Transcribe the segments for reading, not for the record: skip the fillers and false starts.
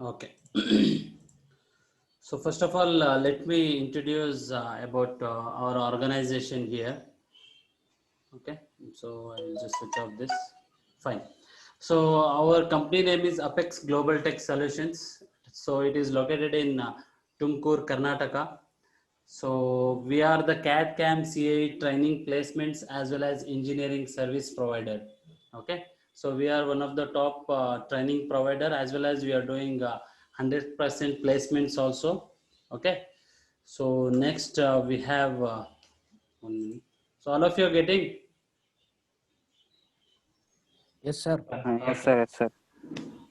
Okay. So first of all, let me introduce about our organization here. Okay. So I will just switch off this. Fine. So our company name is Apex Global Tech Solutions. So it is located in Tumkur, Karnataka. So we are the CAD CAM CA training placements as well as engineering service provider. Okay. So we are one of the top training provider, as well as we are doing 100% placements also. Okay. So next we have so all of you are getting. Yes, sir. Yes, Okay. sir. Yes, sir.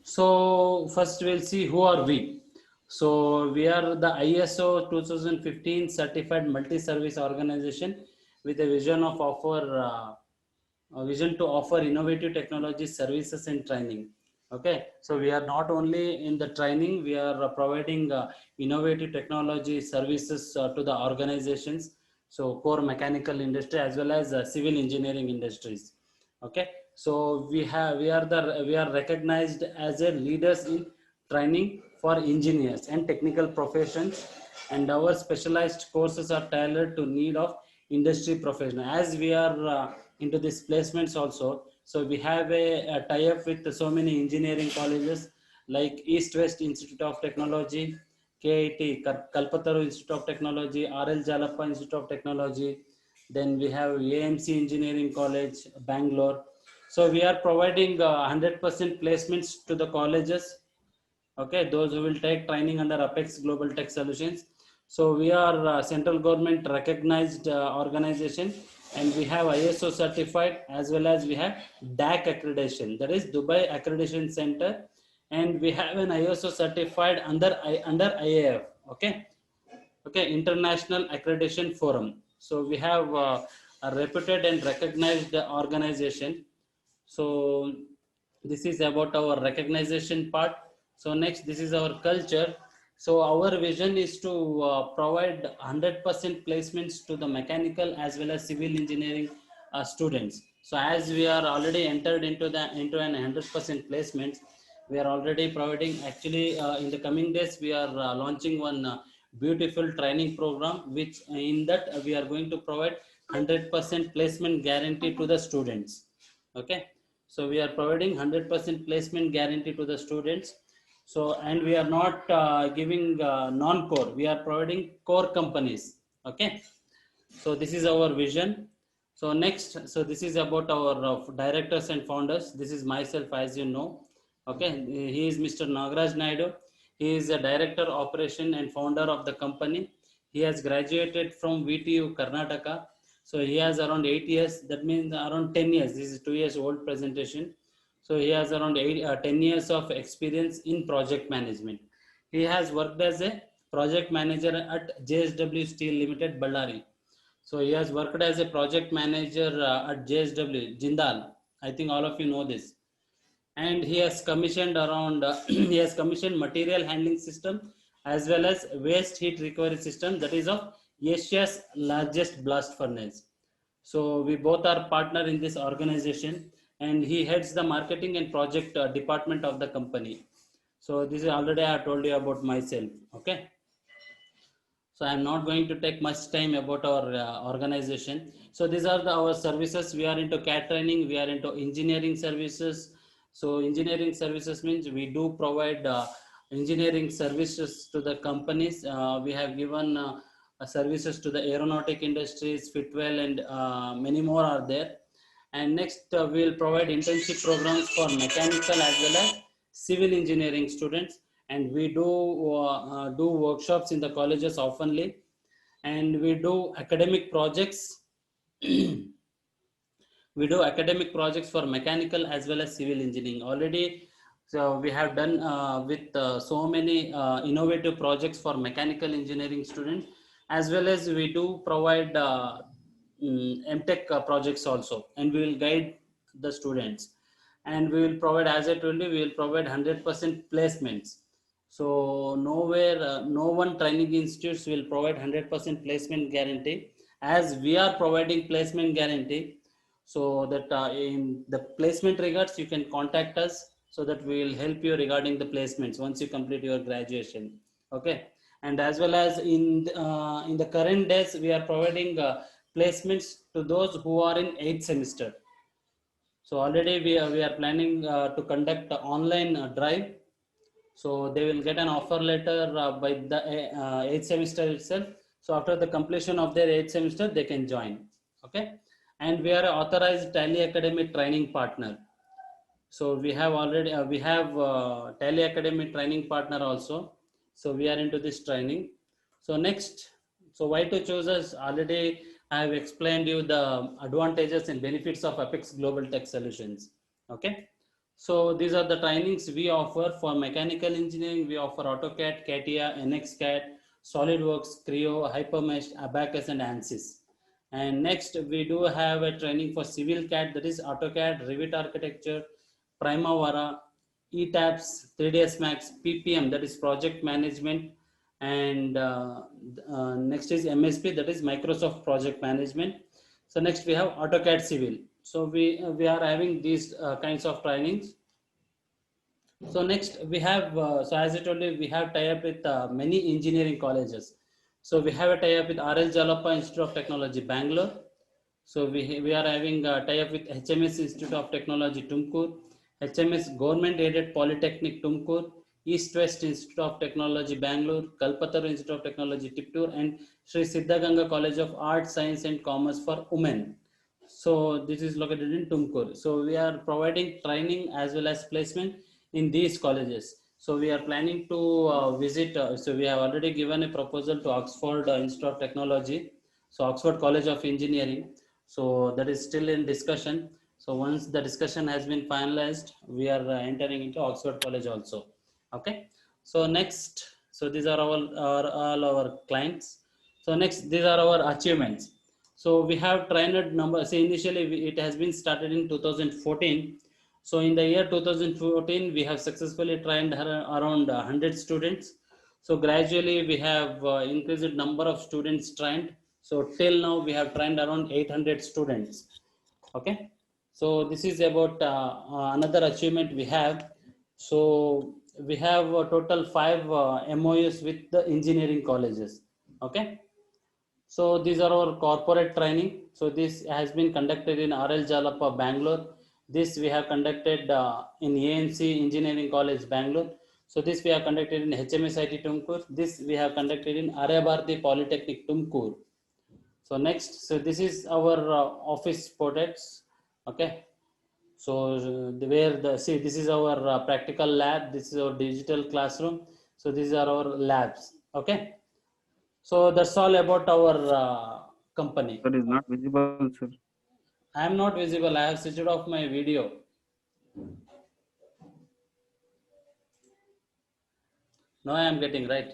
So first we'll see who are we. So we are the ISO 2015 certified multi-service organization with a vision of offer a vision to offer innovative technology services and training. Okay, so we are not only in the training, we are providing innovative technology services to the organizations. So core mechanical industry as well as civil engineering industries. Okay, so we are recognized as a leaders in training for engineers and technical professions, and our specialized courses are tailored to need of industry professional. As we are into these placements also, so we have a tie-up with so many engineering colleges like East West Institute of Technology, KIT Kalpataru Institute of Technology, RL Jalappa Institute of Technology. Then we have AMC Engineering College, Bangalore. So we are providing 100% placements to the colleges. Okay, those who will take training under Apex Global Tech Solutions. So we are central government recognized organization, and we have ISO certified as well as we have DAC accreditation, that is Dubai Accreditation Center, and we have an ISO certified under IAF. Okay, okay, International Accreditation Forum. So we have a reputed and recognized organization. So this is about our recognition part. So next, this is our culture. So our vision is to provide 100% placements to the mechanical as well as civil engineering students. So as we are already entered into an 100% placements, we are already providing. Actually, in the coming days, we are launching one beautiful training program, which in that we are going to provide 100% placement guarantee to the students. Okay, so we are providing 100% placement guarantee to the students. So, and we are not giving non-core, we are providing core companies. Okay, so this is our vision. So next, so this is about our directors and founders. This is myself, as you know. Okay, he is Mr. Nagaraj Naidu. He is a director operation and founder of the company. He has graduated from VTU Karnataka. So he has around 8 years, that means around 10 years. This is 2 years old presentation. So he has around 10 years of experience in project management. He has worked as a project manager at JSW Steel Limited, Ballari. So he has worked as a project manager at JSW Jindal. I think all of you know this. And he has commissioned around he has commissioned material handling system as well as waste heat recovery system, that is of Asia's largest blast furnace. So we both are partner in this organization, and he heads the marketing and project department of the company. So this is already I have told you about myself. Okay. So I'm not going to take much time about our organization. So these are our services. We are into CAD training. We are into engineering services. So engineering services means we do provide engineering services to the companies. We have given services to the aeronautic industries, Fitwell, and many more are there. And next, we will provide internship programs for mechanical as well as civil engineering students, and we do workshops in the colleges oftenly, and we do academic projects. We do academic projects for mechanical as well as civil engineering already. So we have done with so many innovative projects for mechanical engineering students, as well as we do provide MTech projects also, and we will guide the students, and we will provide, as I told you, we will provide 100% placements. So nowhere, no one training institutes will provide 100% placement guarantee. As we are providing placement guarantee, so that in the placement regards, you can contact us. so that we will help you regarding the placements once you complete your graduation. Okay, and as well as in the current days, we are providing placements to those who are in 8th semester. So already we are planning to conduct an online drive. So they will get an offer letter by the 8th semester itself. So after the completion of their 8th semester, they can join. Okay, and we are an authorized Tally Academy training partner. So we have already we have Tally Academy training partner also. So we are into this training. So next, so why to choose us? Already I have explained you the advantages and benefits of Apex Global Tech Solutions. Okay. So these are the trainings we offer for mechanical engineering. We offer AutoCAD, CATIA, NXCAD, SolidWorks, Creo, Hypermesh, Abacus, and ANSYS. And next, we do have a training for civil CAD, that is AutoCAD, Revit Architecture, Primavera, ETABS, 3ds Max, PPM, that is project management, and next is MSP, that is Microsoft Project Management. So next we have AutoCAD Civil. So we are having these kinds of trainings. So next we have, so as I told you, we have tie-up with many engineering colleges. So we have a tie-up with RL Jalapa Institute of Technology, Bangalore. So we are having a tie-up with HMS Institute of Technology, Tumkur, HMS Government Aided Polytechnic, Tumkur, East West Institute of Technology, Bangalore, Kalpataru Institute of Technology, Tiptur, and Sri Siddhaganga College of Arts, Science and Commerce for Women. So this is located in Tumkur. So we are providing training as well as placement in these colleges. So we are planning to visit, so we have already given a proposal to Oxford Institute of Technology, so Oxford College of Engineering. So that is still in discussion. So once the discussion has been finalized, we are entering into Oxford College also. Okay. So next, so these are all our clients. So next, these are our achievements. So we have trained number. See, initially it has been started in 2014. So in the year 2014, we have successfully trained around 100 students. So gradually we have increased number of students trained. So till now we have trained around 800 students. Okay. So this is about another achievement we have. So we have a total 5 MOUs with the engineering colleges. Okay. So these are our corporate training. So this has been conducted in RL Jalapa, Bangalore. This we have conducted in ANC Engineering College, Bangalore. So this we have conducted in HMSIT Tumkur. This we have conducted in Aryabharati Polytechnic, Tumkur. So next, so this is our office products. Okay. So where the, see, this is our practical lab. This is our digital classroom. So these are our labs. Okay. So that's all about our company. That is not visible, sir. I am not visible. I have switched off my video. Now I am getting right.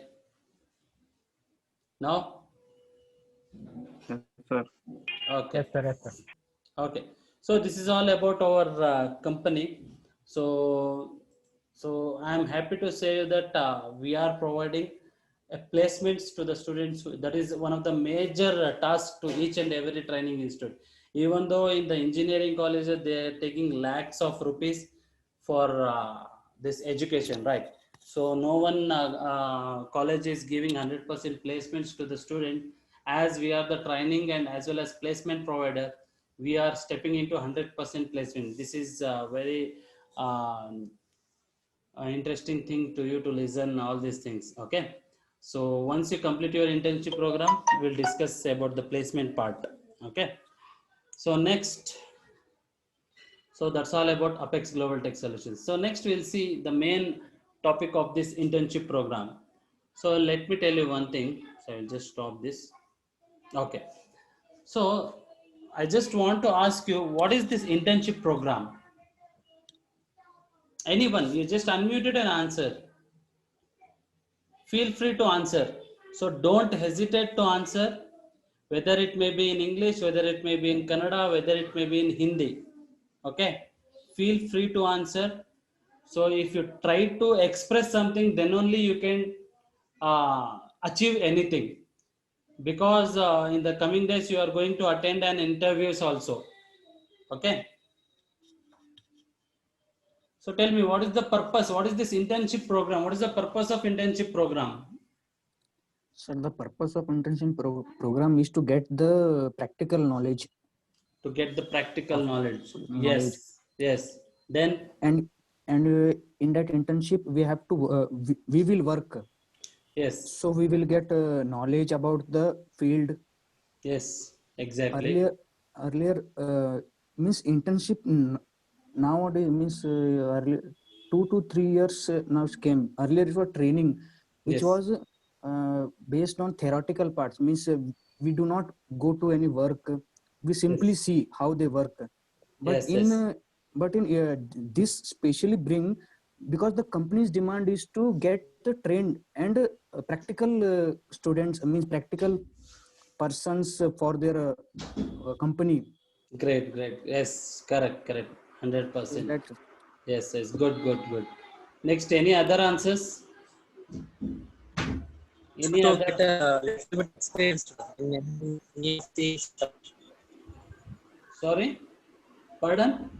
Now? Yes, sir. Okay. Yes, sir. Yes, sir. Okay. So this is all about our company. So I am happy to say that we are providing placements to the students. That is one of the major tasks to each and every training institute. Even though in the engineering colleges they are taking lakhs of rupees for this education, right? So no one college is giving 100% placements to the student. As we are the training and as well as placement provider, we are stepping into 100% placement. This is very interesting thing to you to listen all these things. Okay. So once you complete your internship program, we'll discuss about the placement part. Okay. So next, so that's all about Apex Global Tech Solutions. So next we'll see the main topic of this internship program. So let me tell you one thing. So I'll just stop this. Okay. So I just want to ask you, what is this internship program? Anyone, you just unmuted and answer. Feel free to answer. So don't hesitate to answer, whether it may be in English, whether it may be in Kannada, whether it may be in Hindi. Okay. Feel free to answer. So if you try to express something, then only you can achieve anything. Because in the coming days, you are going to attend an interviews also. Okay. So tell me, what is the purpose? What is this internship program? What is the purpose of internship program? So the purpose of internship program is to get the practical knowledge To get the practical of knowledge. knowledge, Yes. Then, and in that internship we have to we will work. yes, So we will get knowledge about the field. yes, exactly. Earlier means internship nowadays means earlier 2 to 3 years now came. Earlier it was training, which Yes, was based on theoretical parts. Means we do not go to any work. We simply yes, see how they work. But yes, yes, this specially bring, because the company's demand is to get trained and practical students, means practical persons for their company. great, great. Yes, correct, correct. So 100%. that Yes, yes, good, good, good. Next, any other answers? So Any to other? get a little bit experienced in any of these. Sorry, pardon?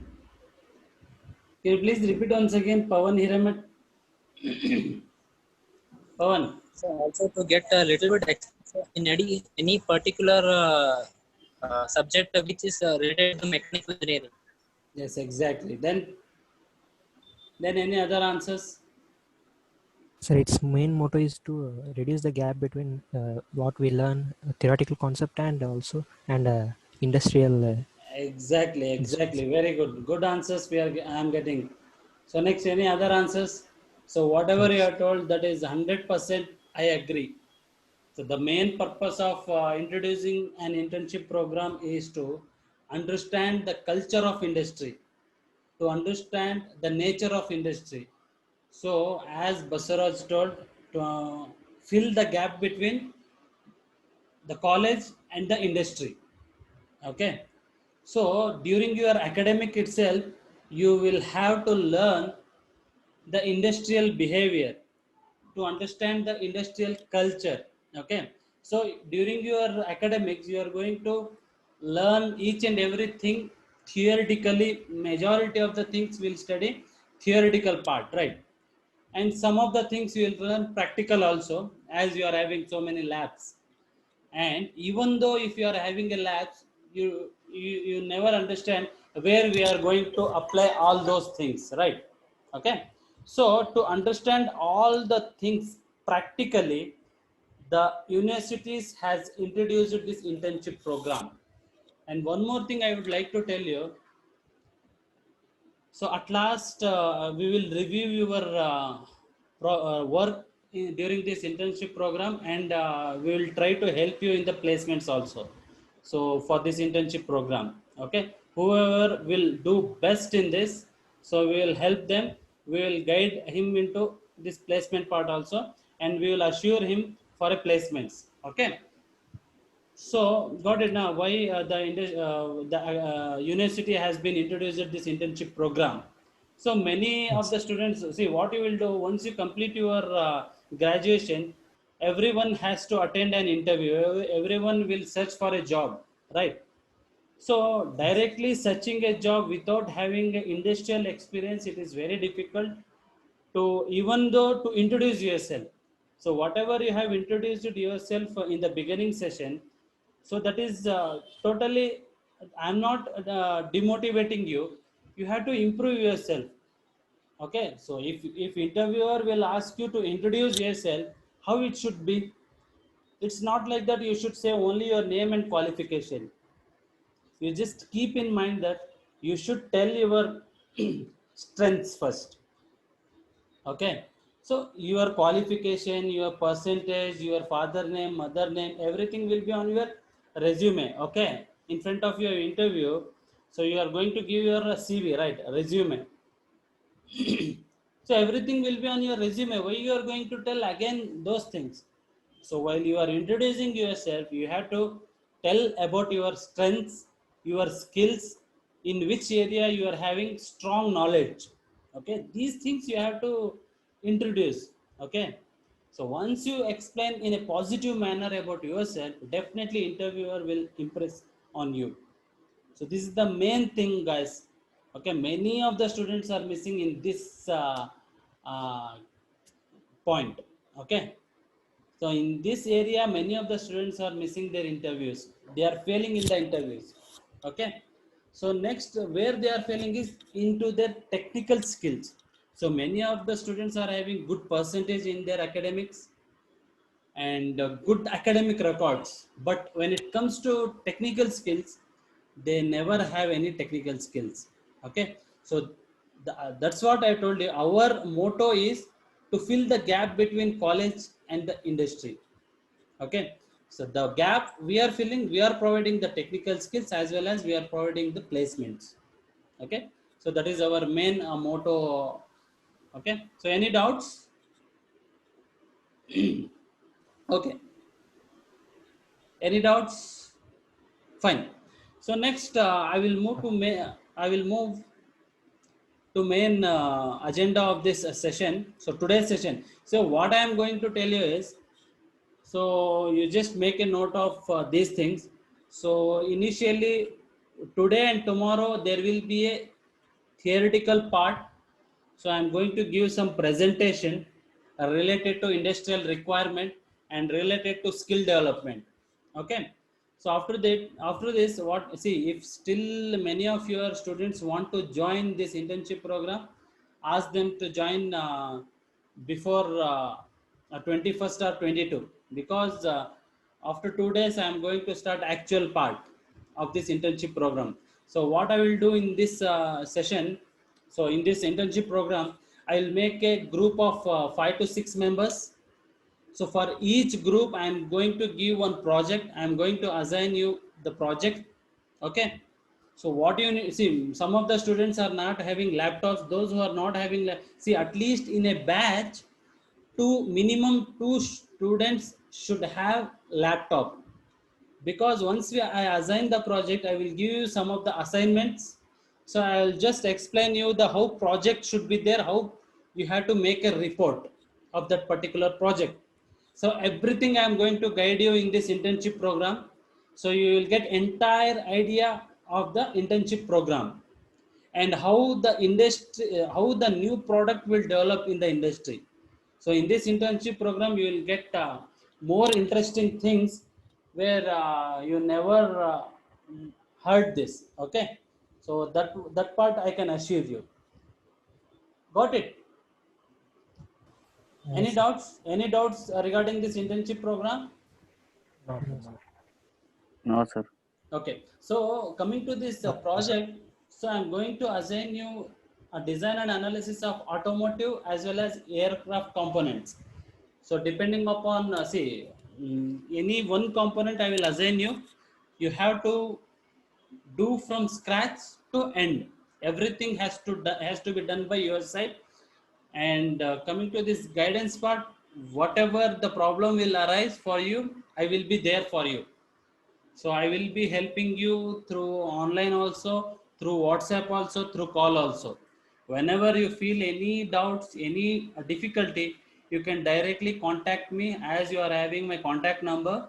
Can you please repeat once again, Pawan Hiramat? Pawan. So also to get a little bit experience in any particular subject which is related to mechanical engineering. Yes, exactly. Then any other answers? Sir, its main motto is to reduce the gap between what we learn, theoretical concept, and also and industrial. Exactly, Instruments. exactly. Very good. Good answers I am getting. So next, any other answers? So whatever you Yes. are told, that is 100% I agree. So the main purpose of introducing an internship program is to understand the culture of industry, to understand the nature of industry. So as Basaraj told, to fill the gap between the college and the industry. Okay. So during your academic itself, you will have to learn the industrial behavior, to understand the industrial culture. Okay. So during your academics, you are going to learn each and everything theoretically. Majority of the things will study theoretical part, right? And some of the things you will learn practical also, as you are having so many labs. And even though if you are having a labs, you never understand where we are going to apply all those things, right? Okay. So to understand all the things practically, the universities has introduced this internship program. And one more thing I would like to tell you. So at last, we will review your work during this internship program, and we will try to help you in the placements also. So for this internship program, okay, whoever will do best in this, so we will help them. We will guide him into this placement part also, and we will assure him for a placements. Okay. So, got it now. Why the university has been introduced this internship program? So many of Yes. the students see what you will do once you complete your graduation. Everyone has to attend an interview. Everyone will search for a job, right? So Yes. directly searching a job without having a industrial experience, it is very difficult to, even though to introduce yourself. So whatever you have introduced yourself in the beginning session, so that is totally, I'm not demotivating you. You have to improve yourself. Okay. So if interviewer will ask you to introduce yourself, how it should be? It's not like that. You should say only your name and qualification. You just keep in mind that you should tell your strengths first. Okay. So your qualification, your percentage, your father name, mother name, everything will be on your resume. Okay. In front of your interview. So you are going to give your CV, right? Resume. So everything will be on your resume. Why you are going to tell again those things? So while you are introducing yourself, you have to tell about your strengths, your skills, in which area you are having strong knowledge. Okay, these things you have to introduce. Okay, so once you explain in a positive manner about yourself, definitely interviewer will impress on you. So this is the main thing, guys. Okay, many of the students are missing in this uh, point. Okay, so in this area, many of the students are missing their interviews. They are failing in the interviews. Okay. So next, where they are failing is into their technical skills. So many of the students are having good percentage in their academics and good academic records. But when it comes to technical skills, they never have any technical skills. Okay. So that's what I told you. Our motto is to fill the gap between college and the industry. Okay, so the gap we are filling, we are providing the technical skills as well as we are providing the placements. Okay, so that is our main motto. Okay, so any doubts? Okay, any doubts? Fine. So next, I will move to main agenda of this session. So today's session, so what I am going to tell you is, so you just make a note of these things. So initially, today and tomorrow there will be a theoretical part. So I'm going to give some presentation related to industrial requirement and related to skill development. Okay, so after this, what, see, if still many of your students want to join this internship program, ask them to join before 21st or 22, because after 2 days I am going to start actual part of this internship program. So what I will do in this session, so in this internship program, I will make a group of 5 to 6 members. So for each group, I am going to give one project. I am going to assign you the project. Okay, so what you need, see, some of the students are not having laptops. Those who are not having, see, at least in a batch, minimum two students should have laptop. Because once I assign the project, I will give you some of the assignments. So I will just explain you the how project should be there, how you have to make a report of that particular project. So everything I am going to guide you in this internship program. So you will get entire idea of the internship program and how the industry, how the new product will develop in the industry. So in this internship program, you will get more interesting things where you never heard this. Okay, so that part I can assure you. Got it? Any Yes, sir. doubts? Any doubts regarding this internship program? No, No, sir. sir. No, sir. Okay, so coming to this No, sir. project, so I'm going to assign you a design and analysis of automotive as well as aircraft components. So depending upon, any one component I will assign you, you have to do from scratch to end. Everything has to be done by your side. And coming to this guidance part, whatever the problem will arise for you, I will be there for you. So I will be helping you through online also, through WhatsApp also, through call also. Whenever you feel any doubts, any difficulty, you can directly contact me, as you are having my contact number,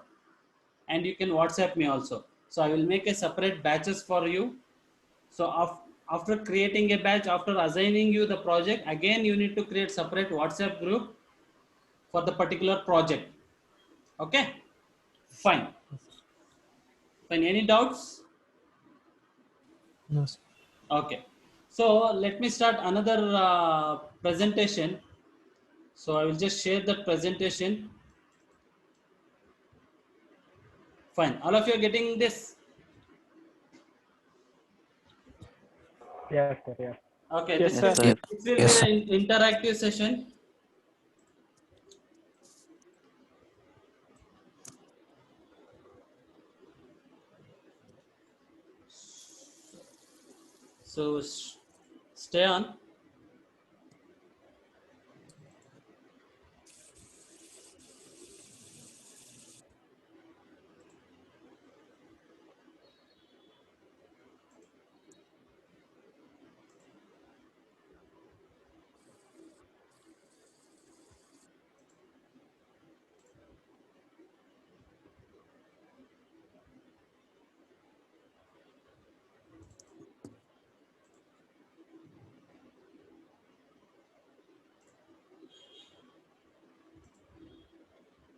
and you can WhatsApp me also. So I will make a separate batches for you. So after creating a batch, after assigning you the project, again you need to create separate WhatsApp group for the particular project. Okay, fine. Yes, sir. Fine. Any doubts? No, sir. Okay, so let me start another presentation. So I will just share that presentation. Fine. All of you are getting this? Yes, sir. Yes. Okay, Yes, this Yes, sir. will sir. be the interactive session. So stay on.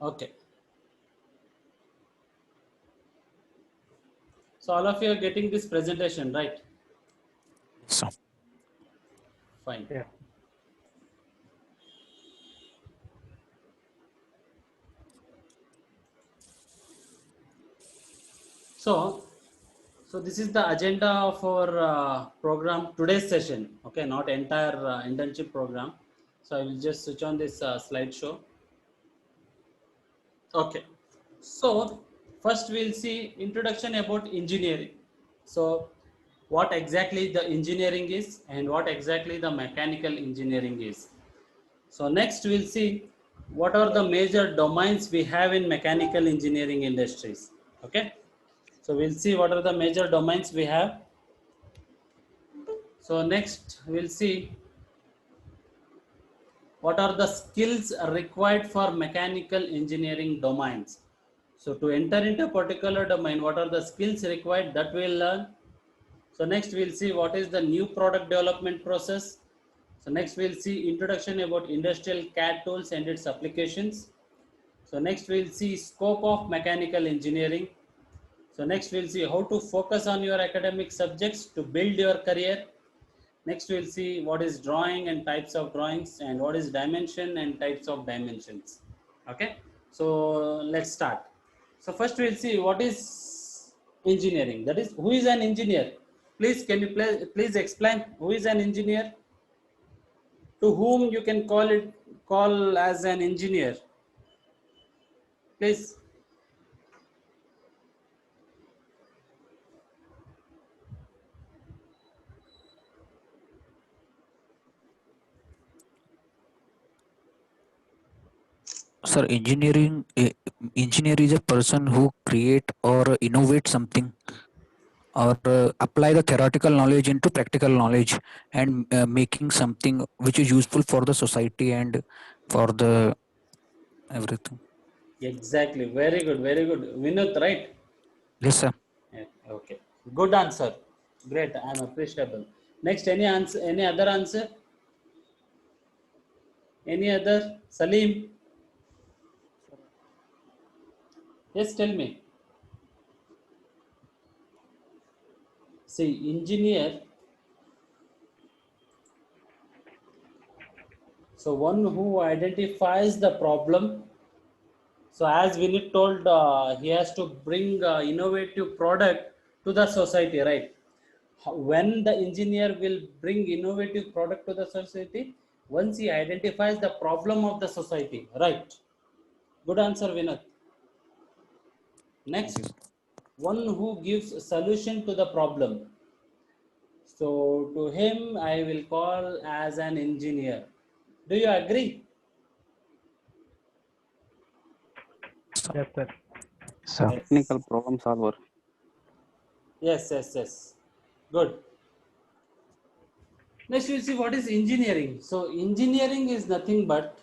Okay. So all of you are getting this presentation, right? So, Fine. Yeah. So, so this is the agenda of our program, today's session. Okay, not entire internship program. So I will just switch on this slideshow. Okay. So first we'll see introduction about engineering. So what exactly the engineering is and what exactly the mechanical engineering is. So next we'll see what are the major domains we have in mechanical engineering industries. Okay. So we'll see what are the major domains we have. So next we'll see what are the skills required for mechanical engineering domains. So to enter into a particular domain, what are the skills required, that we'll learn. So next we'll see what is the new product development process. So next we'll see introduction about industrial CAD tools and its applications. So next we'll see scope of mechanical engineering. So next we'll see how to focus on your academic subjects to build your career. Next we'll see what is drawing and types of drawings, and what is dimension and types of dimensions. Okay, so let's start. So first we'll see what is engineering. That is, who is an engineer? Please, can you please explain who is an engineer? To whom you can call as an engineer? Please. sir, engineer is a person who create or innovate something, or apply the theoretical knowledge into practical knowledge, and making something which is useful for the society and for the everything. Exactly. Very good. Very good. Vinod, right? Yes, sir. Yeah, okay. Good answer. Great. I am appreciable. Next, any answer? Any other answer? Any other? Salim? Yes, tell me. See, engineer. So one who identifies the problem. So as Vinit told, he has to bring innovative product to the society, right? When the engineer will bring innovative product to the society, once he identifies the problem of the society, right? Good answer, Vinod. Thank you. Next, one who gives a solution to the problem. So to him, I will call as an engineer. Do you agree? Yes, sir. Technical Yes. problem solver. Yes, yes, yes. Good. Next, we'll see what is engineering. So engineering is nothing but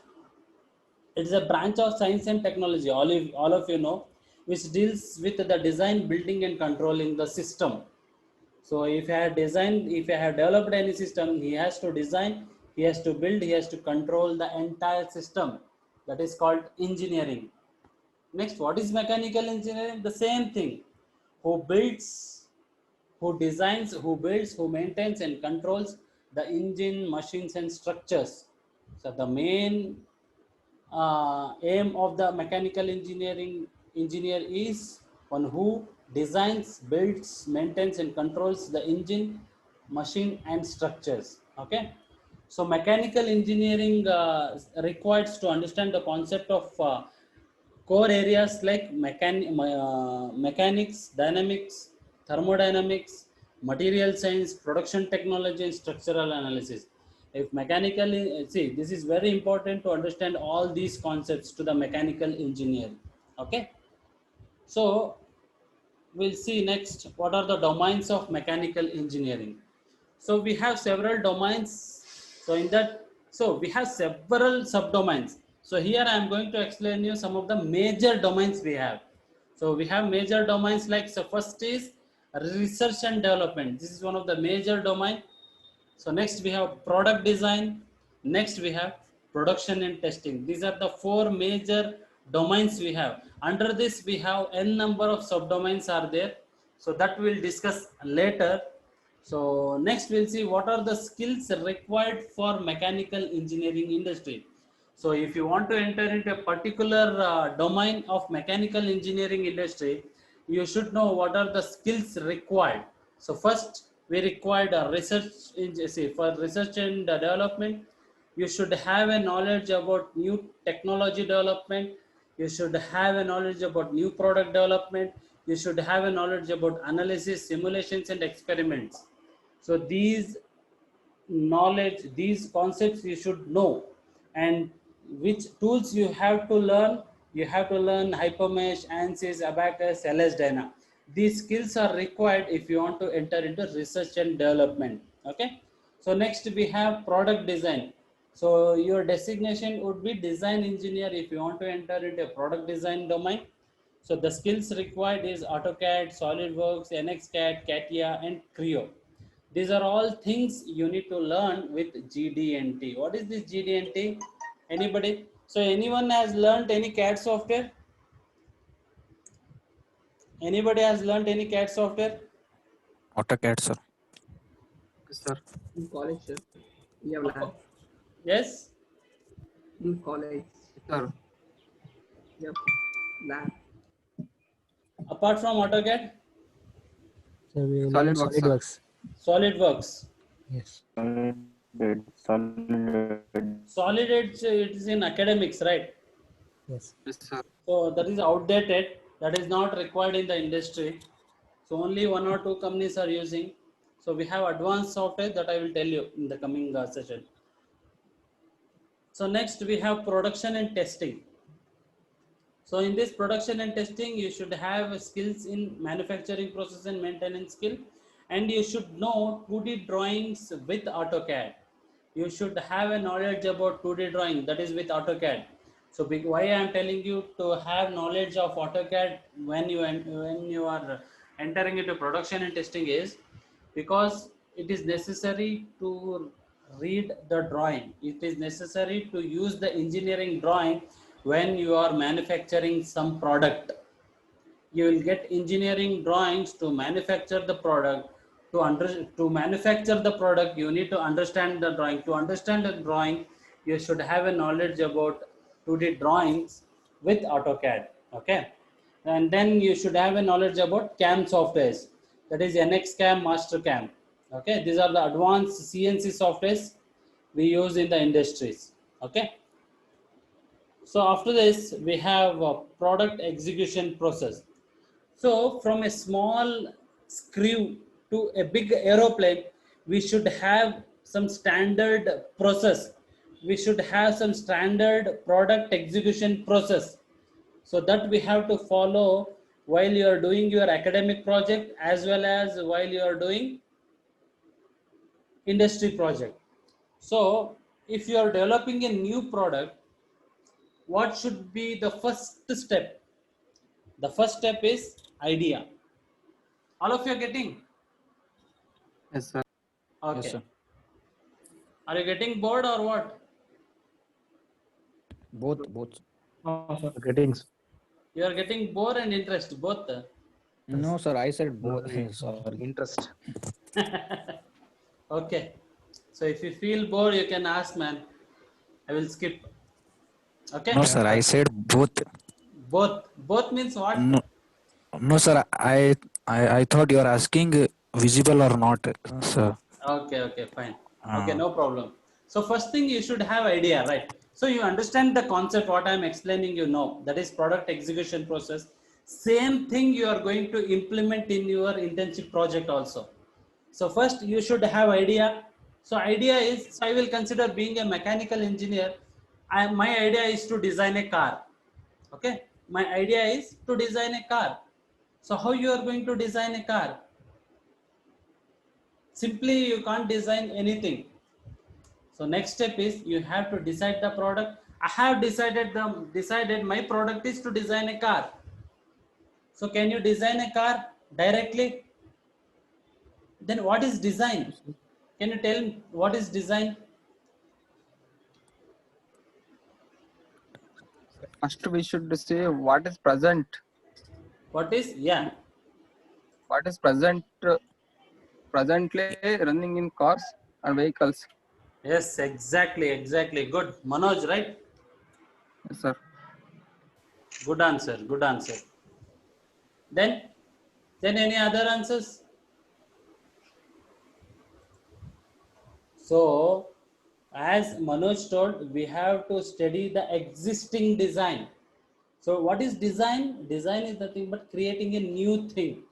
it's a branch of science and technology. All of you know, which deals with the design, building, and controlling the system. So if I have designed, if I have developed any system, he has to design, he has to build, he has to control the entire system. That is called engineering. Next, what is mechanical engineering? The same thing. Who builds, who designs, who builds, who maintains and controls the engine, machines, and structures. So the main aim of the mechanical engineering engineer is one who designs, builds, maintains, and controls the engine, machine, and structures. Okay. So mechanical engineering requires to understand the concept of core areas like mechanics, dynamics, thermodynamics, material science, production technology, and structural analysis. If mechanical, see, this is very important to understand all these concepts to the mechanical engineer. Okay. So we'll see next what are the domains of mechanical engineering. So we have several domains. So in that, so we have several subdomains. So here I am going to explain you some of the major domains we have. So we have major domains like, so first is research and development. This is one of the major domain. So next we have product design. Next we have production and testing. These are the four major domains we have. Under this we have n number of subdomains are there, so that we'll discuss later. So next we'll see what are the skills required for mechanical engineering industry. So if you want to enter into a particular domain of mechanical engineering industry, you should know what are the skills required. So first we required a research for research and development. You should have a knowledge about new technology development. You should have a knowledge about new product development. You should have a knowledge about analysis, simulations and experiments. So these knowledge, these concepts you should know. And which tools you have to learn? You have to learn Hypermesh, ANSYS, Abacus, LS-DYNA. These skills are required if you want to enter into research and development. Okay, so next we have product design. So your designation would be design engineer if you want to enter into a product design domain. So the skills required is AutoCAD, SolidWorks, NXCAD, CATIA and Creo. These are all things you need to learn with GD&T. What is this GD&T? Anybody? So anyone has learned any CAD software? Anybody has learned any CAD software? AutoCAD, sir. Sir, in college, sir, we have lab. Yes? In college, sir, yep, lab. Apart from AutoCAD? So we learn SolidWorks, sir. SolidWorks. SolidWorks. Yes. Solid Edge, it is in academics, right? Yes. Yes, sir. So that is outdated. That is not required in the industry. So only one or two companies are using. So we have advanced software that I will tell you in the coming session. So next we have production and testing. So in this production and testing, you should have skills in manufacturing process and maintenance skill, and you should know 2D drawings with AutoCAD. You should have a knowledge about 2D drawing, that is with AutoCAD. So why I am telling you to have knowledge of AutoCAD when you are entering into production and testing is because it is necessary to read the drawing. It is necessary to use the engineering drawing when you are manufacturing some product. You will get engineering drawings to manufacture the product. To manufacture the product, you need to understand the drawing. To understand the drawing, you should have a knowledge about 2D drawings with AutoCAD. Okay, and then you should have a knowledge about CAM softwares, that is NXCAM, MasterCAM. Okay, these are the advanced CNC softwares we use in the industries. Okay, so after this we have a product execution process. So from a small screw to a big aeroplane, we should have some standard process. We should have some standard product execution process. So that we have to follow while you are doing your academic project as well as while you are doing industry project. So if you are developing a new product, what should be the first step? The first step is idea. All of you are getting? Yes, sir. Okay. Yes, sir. Are you getting bored or what? Both. Greetings. You are getting bored and interest both. No, sir. I said both. Sorry. Interest. Okay. So if you feel bored, you can ask, man. I will skip. Okay. No, sir. I said both. Both. Both means what? No, no, sir. I thought you are asking visible or not, sir. Okay. Okay. Fine. Okay. No problem. So first thing you should have idea, right? So you understand the concept, what I am explaining, you know, that is product execution process. Same thing you are going to implement in your internship project also. So first you should have idea. So idea is, so I will consider being a mechanical engineer. My idea is to design a car. Okay. My idea is to design a car. So how you are going to design a car? Simply you can't design anything. So next step is you have to decide the product. I have decided my product is to design a car. So can you design a car directly? Then what is design? Can you tell me what is design? First, we should say what is present. What is, yeah, What is present? Presently running in cars and vehicles. yes, exactly. Good. Manoj, right? Yes, sir. Good answer. Good answer. Then, any other answers? So, as Manoj told, we have to study the existing design. So, what is design? Design is nothing but creating a new thing.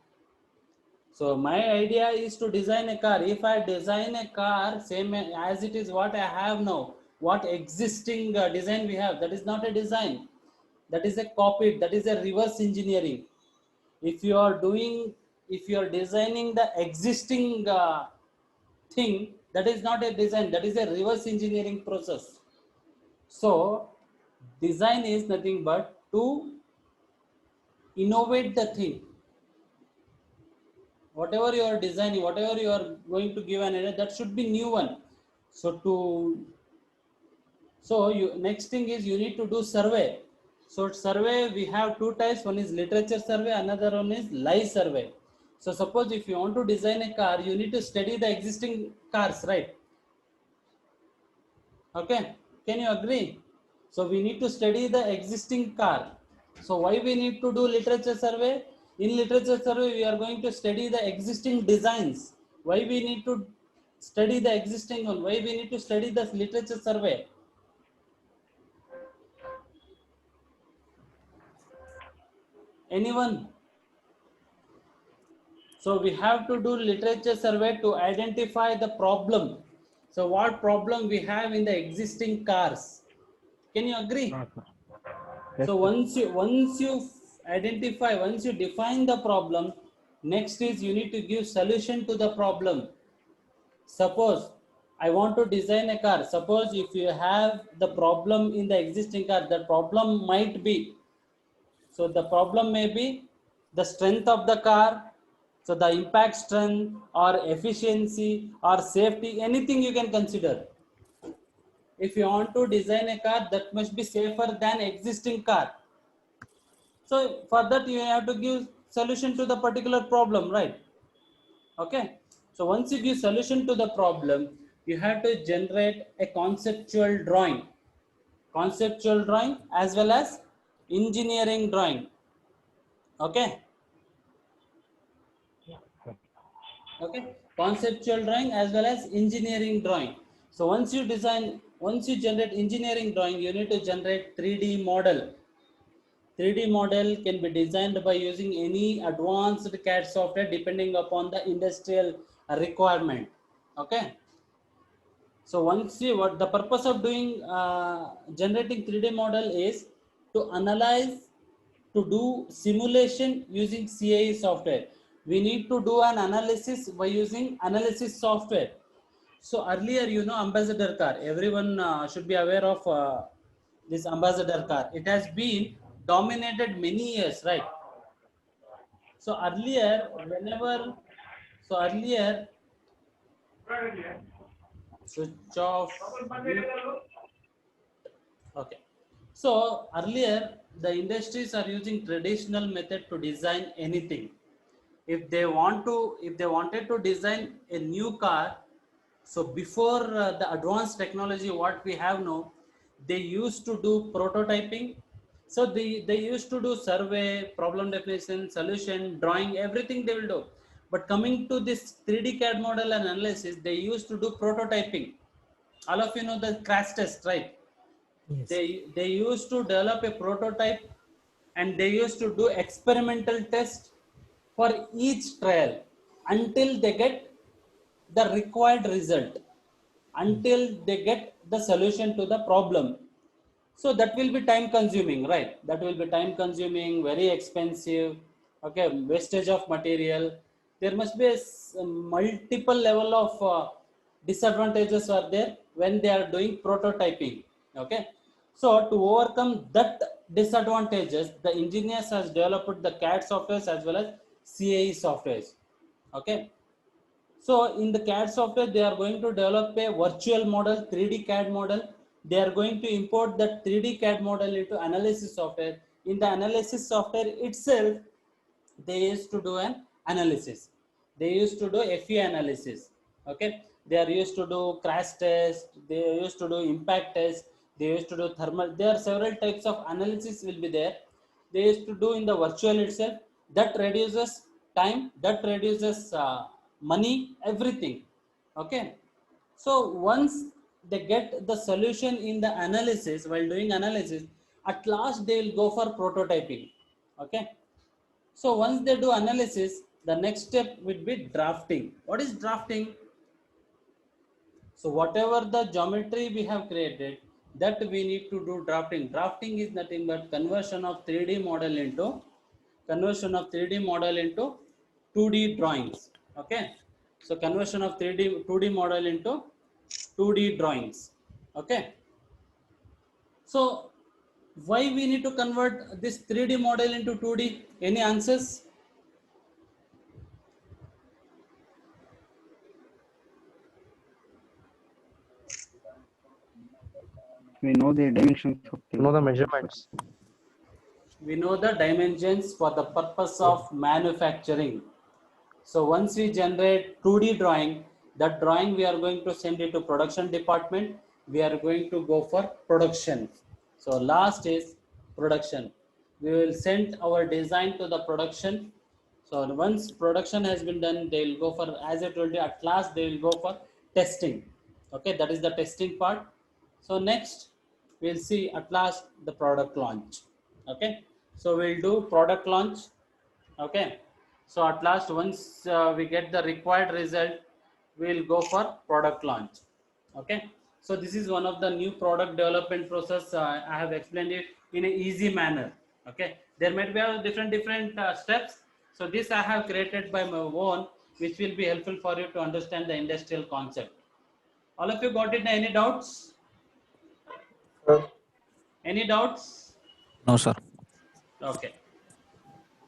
So, my idea is to design a car. If I design a car same as it is what I have now, what existing design we have, that is not a design. That is a copy. That is a reverse engineering. If you are doing, if you are designing the existing thing, that is not a design, that is a reverse engineering process. So design is nothing but to innovate the thing. Whatever you are designing, whatever you are going to give an idea, that should be new one. So to, so you, next thing is you need to do survey. So survey we have two types, one is literature survey, another one is live survey. So suppose if you want to design a car, you need to study the existing cars, right? Okay, can you agree? So we need to study the existing car. So why we need to do literature survey? In literature survey we are going to study the existing designs. Why we need to study the existing one? Why we need to study the literature survey? Anyone? So we have to do literature survey to identify the problem. So what problem we have in the existing cars? Can you agree? So once you identify, once you define the problem, next is you need to give solution to the problem. Suppose I want to design a car. Suppose if you have the problem in the existing car, the problem might be, so the problem may be the strength of the car, so the impact strength or efficiency or safety, anything you can consider. If you want to design a car that must be safer than existing car, so for that you have to give solution to the particular problem, right? Okay. So once you give solution to the problem, you have to generate a conceptual drawing as well as engineering drawing. Okay. Okay, conceptual drawing as well as engineering drawing. So once you design, once you generate engineering drawing, you need to generate 3D model. 3D model can be designed by using any advanced CAD software depending upon the industrial requirement. Okay, so once you, what the purpose of doing generating 3D model is to analyze, to do simulation using CAE software. We need to do an analysis by using analysis software. So earlier, you know, Ambassador car, everyone should be aware of this Ambassador car. It has been dominated many years, right? So earlier, whenever, so earlier, switch off. Okay. So earlier, the industries are using traditional method to design anything. If they want to, if they wanted to design a new car, so before the advanced technology what we have now, they used to do prototyping. So they used to do survey, problem definition, solution, drawing, everything they will do. But coming to this 3D CAD model and analysis, they used to do prototyping. All of you know the crash test, right? Yes. They used to develop a prototype and they used to do experimental test for each trial until they get the required result, until they get the solution to the problem. So that will be time consuming, right? That will be time consuming, very expensive. Okay, wastage of material. There must be a multiple level of disadvantages are there when they are doing prototyping. Okay, so to overcome that disadvantages, the engineers has developed the CAD softwares as well as CAE softwares. Okay, so in the CAD software, they are going to develop a virtual model, 3D CAD model, they are going to import the 3D CAD model into analysis software. In the analysis software itself, they used to do an analysis. They used to do FE analysis. Okay, they are used to do crash test. They used to do impact test. They used to do thermal. There are several types of analysis will be there. They used to do in the virtual itself. That reduces time. That reduces money. Everything. Okay. So once they get the solution in the analysis, while doing analysis, at last they will go for prototyping. Okay. So once they do analysis, the next step would be drafting. What is drafting? So whatever the geometry we have created, that we need to do drafting. Drafting is nothing but conversion of 3D model into 2D drawings. Okay. So conversion of 2D model into 2D drawings. Okay. So why we need to convert this 3D model into 2D? Any answers? We know the dimensions of the Know the measurements. We know the dimensions for the purpose of manufacturing. So once we generate 2D drawing, that drawing we are going to send it to production department. We are going to go for production. So last is production. We will send our design to the production. So once production has been done, they will go for, as I told you, at last they will go for testing. Okay, that is the testing part. So next we'll see at last the product launch. Okay, so we'll do product launch. Okay, so at last once we get the required result, we'll go for product launch. Okay, so this is one of the new product development process. I have explained it in an easy manner. Okay, there might be different steps. So this I have created by my own, which will be helpful for you to understand the industrial concept. All of you got it? Any doubts? Any doubts? No, sir. Okay.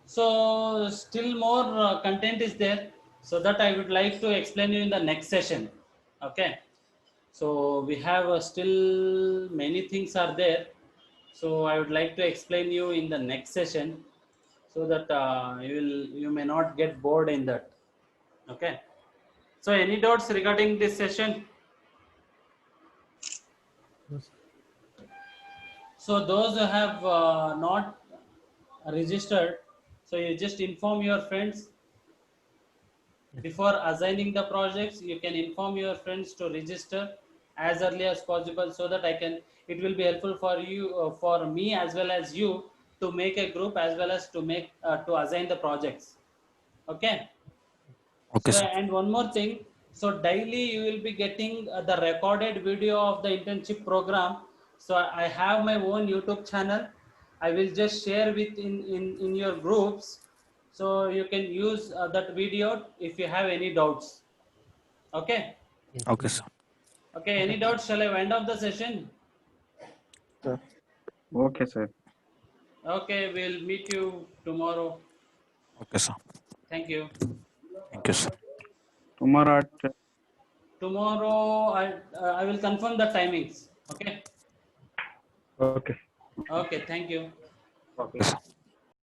So still more content is there, so that I would like to explain you in the next session. Okay. So we have still many things are there. So I would like to explain you in the next session, so that you may not get bored in that. Okay. So any doubts regarding this session? So those who have not registered, so you just inform your friends before assigning the projects. You can inform your friends to register as early as possible, so that it will be helpful for you, for me as well as you, to make a group as well as to assign the projects. Okay. Okay, So, sir. and one more thing, so daily you will be getting the recorded video of the internship program. So I have my own YouTube channel. I will just share with in your groups, so you can use that video if you have any doubts. Okay. Okay, sir. Okay, any doubts? Shall I wind up the session? okay, sir. Okay, we'll meet you tomorrow. Okay, sir. Thank you. Thank you, sir. Tomorrow at Tomorrow I will confirm the timings. Okay. Okay. Okay, thank you. Okay. Yes, sir.